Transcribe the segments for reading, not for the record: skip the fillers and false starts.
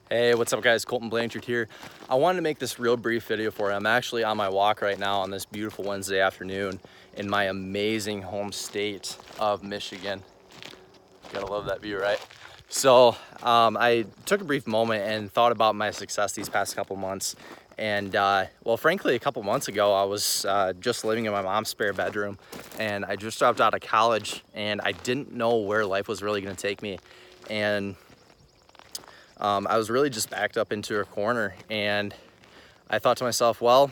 Hey, what's up guys? Colton Blanchard here. I wanted to make this real brief video for you. I'm actually on my walk right now on this beautiful Wednesday afternoon in my amazing home state of Michigan. Gotta love that view, right? So I took a brief moment and thought about my success these past couple months. And well, frankly, a couple months ago, I was just living in my mom's spare bedroom, and I just dropped out of college, and I didn't know where life was really gonna take me. And I was really just backed up into a corner, and I thought to myself, well,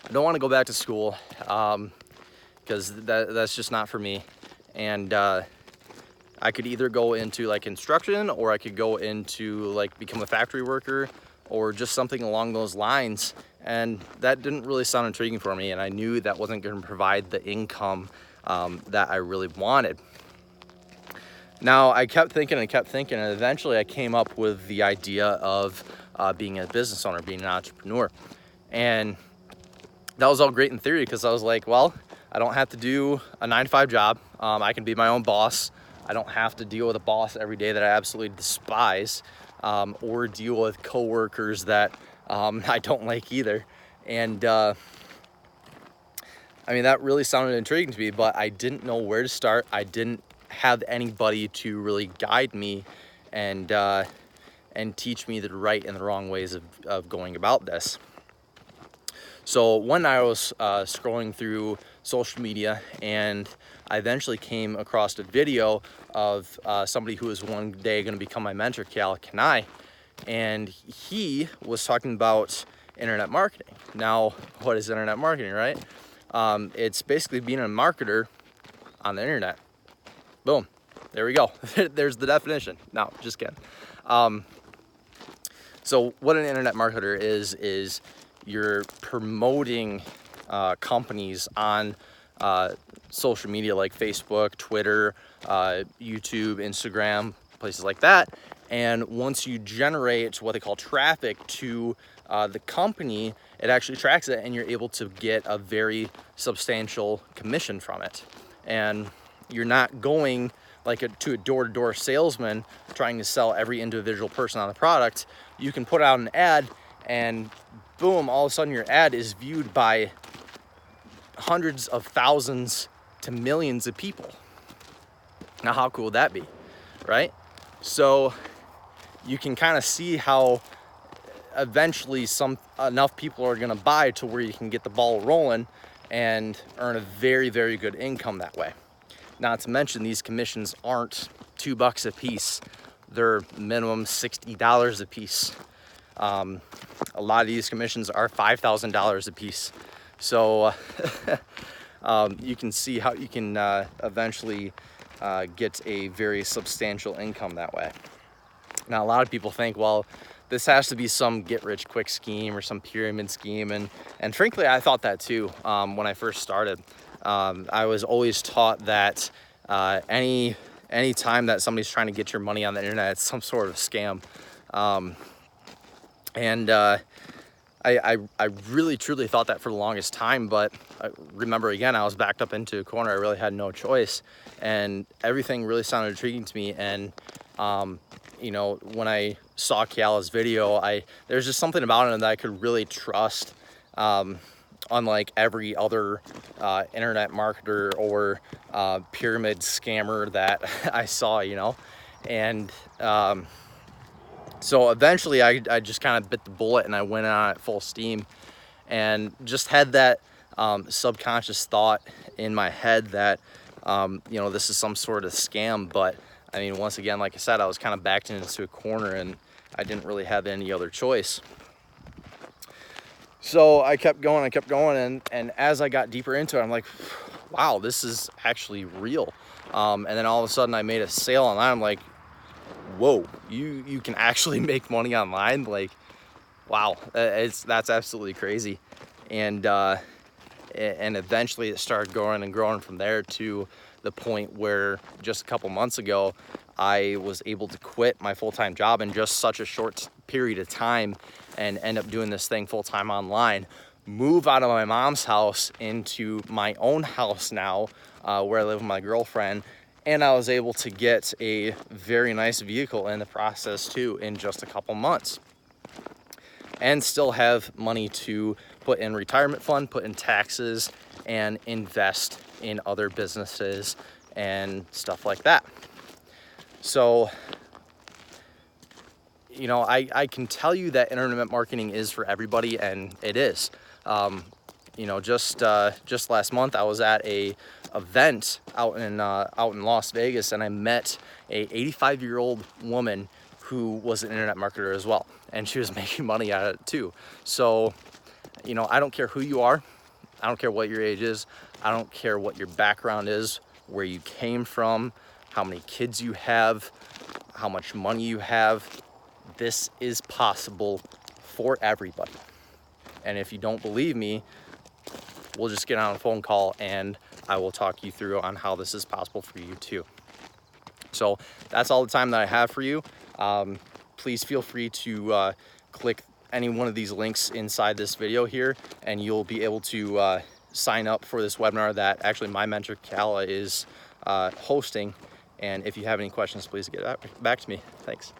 I don't want to go back to school because that's just not for me. And I could either go into like construction, or I could go into like become a factory worker, or just something along those lines. And that didn't really sound intriguing for me, and I knew that wasn't going to provide the income that I really wanted. Now, I kept thinking, and eventually I came up with the idea of being a business owner, being an entrepreneur. And that was all great in theory, because I was like, well, I don't have to do a 9-to-5 job. I can be my own boss. I don't have to deal with a boss every day that I absolutely despise, or deal with coworkers that I don't like either. And I mean, that really sounded intriguing to me, but I didn't know where to start. I didn't have anybody to really guide me and teach me the right and the wrong ways of going about this. So one night I was scrolling through social media, and I eventually came across a video of somebody who was one day going to become my mentor, Cal Kanai, and he was talking about internet marketing. Now, what is internet marketing, right? It's basically being a marketer on the internet. Boom, there we go. There's the definition. No, just kidding. So what an internet marketer is you're promoting companies on social media like Facebook, Twitter, YouTube, Instagram, places like that. And once you generate what they call traffic to the company, it actually tracks it, and you're able to get a very substantial commission from it. And you're not going like to a door-to-door salesman trying to sell every individual person on the product. You can put out an ad, and boom, all of a sudden your ad is viewed by hundreds of thousands to millions of people. Now, how cool would that be, right? So you can kind of see how eventually enough people are going to buy to where you can get the ball rolling and earn a very, very good income that way. Not to mention, these commissions aren't $2 a piece. They're minimum $60 a piece. A lot of these commissions are $5,000 a piece. So you can see how you can eventually get a very substantial income that way. Now, a lot of people think, well, this has to be some get-rich-quick scheme or some pyramid scheme, and frankly, I thought that too when I first started. I was always taught that any time that somebody's trying to get your money on the internet, it's some sort of scam. I really truly thought that for the longest time, but I remember, again, I was backed up into a corner. I really had no choice, and everything really sounded intriguing to me. And you know, when I saw Kiala's video, there's just something about him that I could really trust. Unlike every other internet marketer or pyramid scammer that I saw, you know. And so eventually I just kind of bit the bullet, and I went on at full steam, and just had that subconscious thought in my head that, you know, this is some sort of scam. But I mean, once again, like I said, I was kind of backed into a corner, and I didn't really have any other choice. So I kept going, and as I got deeper into it, I'm like, wow, this is actually real. And then all of a sudden I made a sale online. I'm like, whoa, you can actually make money online? Like, wow, that's absolutely crazy. And eventually it started growing and growing from there, to the point where just a couple months ago, I was able to quit my full-time job in just such a short period of time and end up doing this thing full-time online, move out of my mom's house into my own house now, where I live with my girlfriend, And I was able to get a very nice vehicle in the process too in just a couple months, and still have money to put in retirement fund, put in taxes, and invest in other businesses and stuff like that. So, you know, I can tell you that internet marketing is for everybody, and it is. You know, just last month I was at a event out in Las Vegas, and I met a 85-year-old woman who was an internet marketer as well, and she was making money at it too. So, you know, I don't care who you are, I don't care what your age is, I don't care what your background is, where you came from, how many kids you have, how much money you have. This is possible for everybody. And if you don't believe me, we'll just get on a phone call and I will talk you through on how this is possible for you too. So that's all the time that I have for you. Please feel free to click any one of these links inside this video here, and you'll be able to sign up for this webinar that actually my mentor Kala is hosting. And if you have any questions, please get back to me. Thanks.